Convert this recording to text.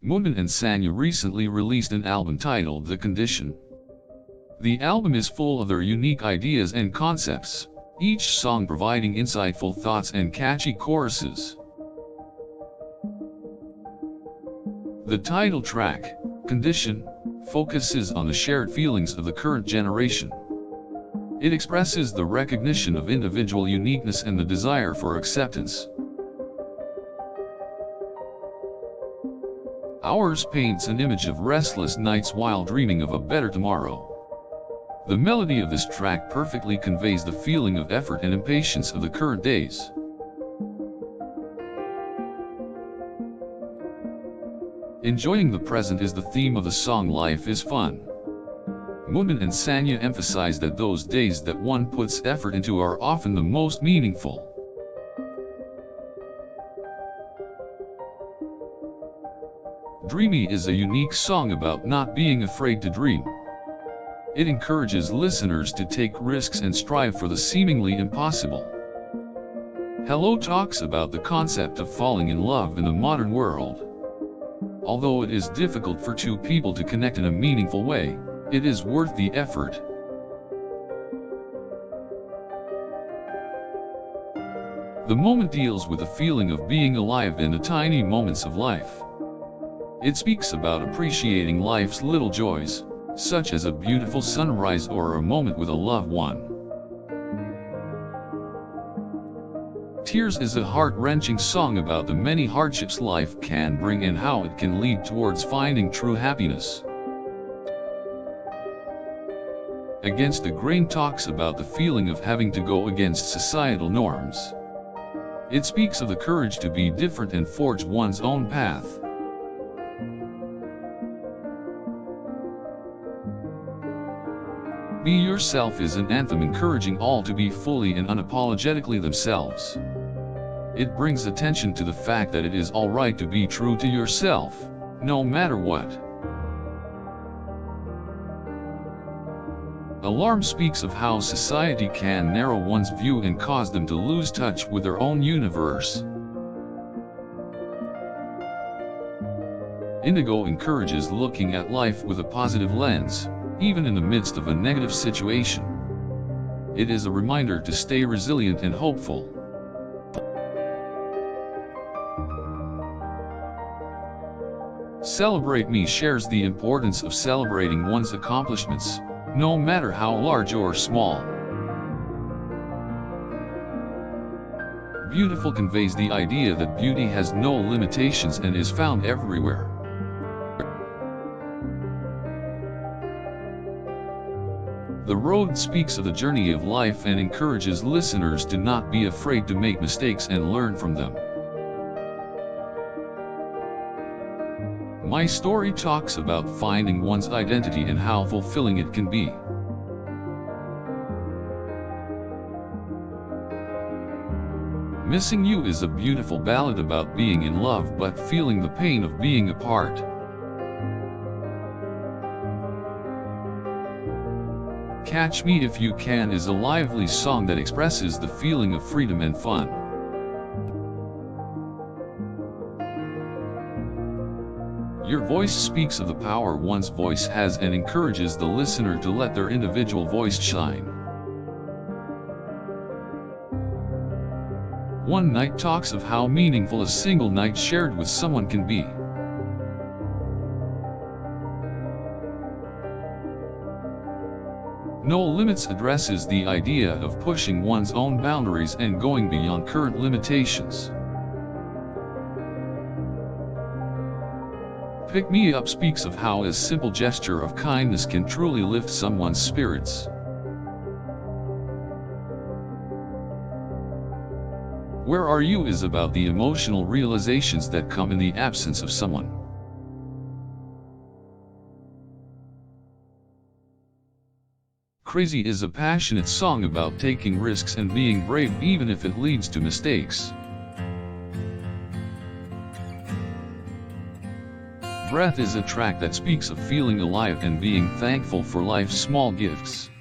Moonbin and Sanha recently released an album titled The Condition. The album is full of their unique ideas and concepts, each song providing insightful thoughts and catchy choruses. The title track, Condition, focuses on the shared feelings of the current generation. It expresses the recognition of individual uniqueness and the desire for acceptance. Ours paints an image of restless nights while dreaming of a better tomorrow. The melody of this track perfectly conveys the feeling of effort and impatience of the current days. Enjoying the present is the theme of the song Life is Fun. Moonbin and Sanha emphasize that those days that one puts effort into are often the most meaningful. Dreamy is a unique song about not being afraid to dream. It encourages listeners to take risks and strive for the seemingly impossible. Hello talks about the concept of falling in love in the modern world. Although it is difficult for two people to connect in a meaningful way, it is worth the effort. The moment deals with the feeling of being alive in the tiny moments of life. It speaks about appreciating life's little joys, such as a beautiful sunrise or a moment with a loved one. Tears is a heart-wrenching song about the many hardships life can bring and how it can lead towards finding true happiness. Against the Grain talks about the feeling of having to go against societal norms. It speaks of the courage to be different and forge one's own path. Be Yourself is an anthem encouraging all to be fully and unapologetically themselves. It brings attention to the fact that it is alright to be true to yourself, no matter what. Alarm speaks of how society can narrow one's view and cause them to lose touch with their own universe. Indigo encourages looking at life with a positive lens, even in the midst of a negative situation. It is a reminder to stay resilient and hopeful. Celebrate Me shares the importance of celebrating one's accomplishments, no matter how large or small. Beautiful conveys the idea that beauty has no limitations and is found everywhere. The Road speaks of the journey of life and encourages listeners to not be afraid to make mistakes and learn from them. My Story talks about finding one's identity and how fulfilling it can be. Missing You is a beautiful ballad about being in love but feeling the pain of being apart. Catch Me If You Can is a lively song that expresses the feeling of freedom and fun. Your Voice speaks of the power one's voice has and encourages the listener to let their individual voice shine. One Night talks of how meaningful a single night shared with someone can be. No Limits addresses the idea of pushing one's own boundaries and going beyond current limitations. Pick Me Up speaks of how a simple gesture of kindness can truly lift someone's spirits. Where Are You is about the emotional realizations that come in the absence of someone. Crazy is a passionate song about taking risks and being brave even if it leads to mistakes. Breath is a track that speaks of feeling alive and being thankful for life's small gifts.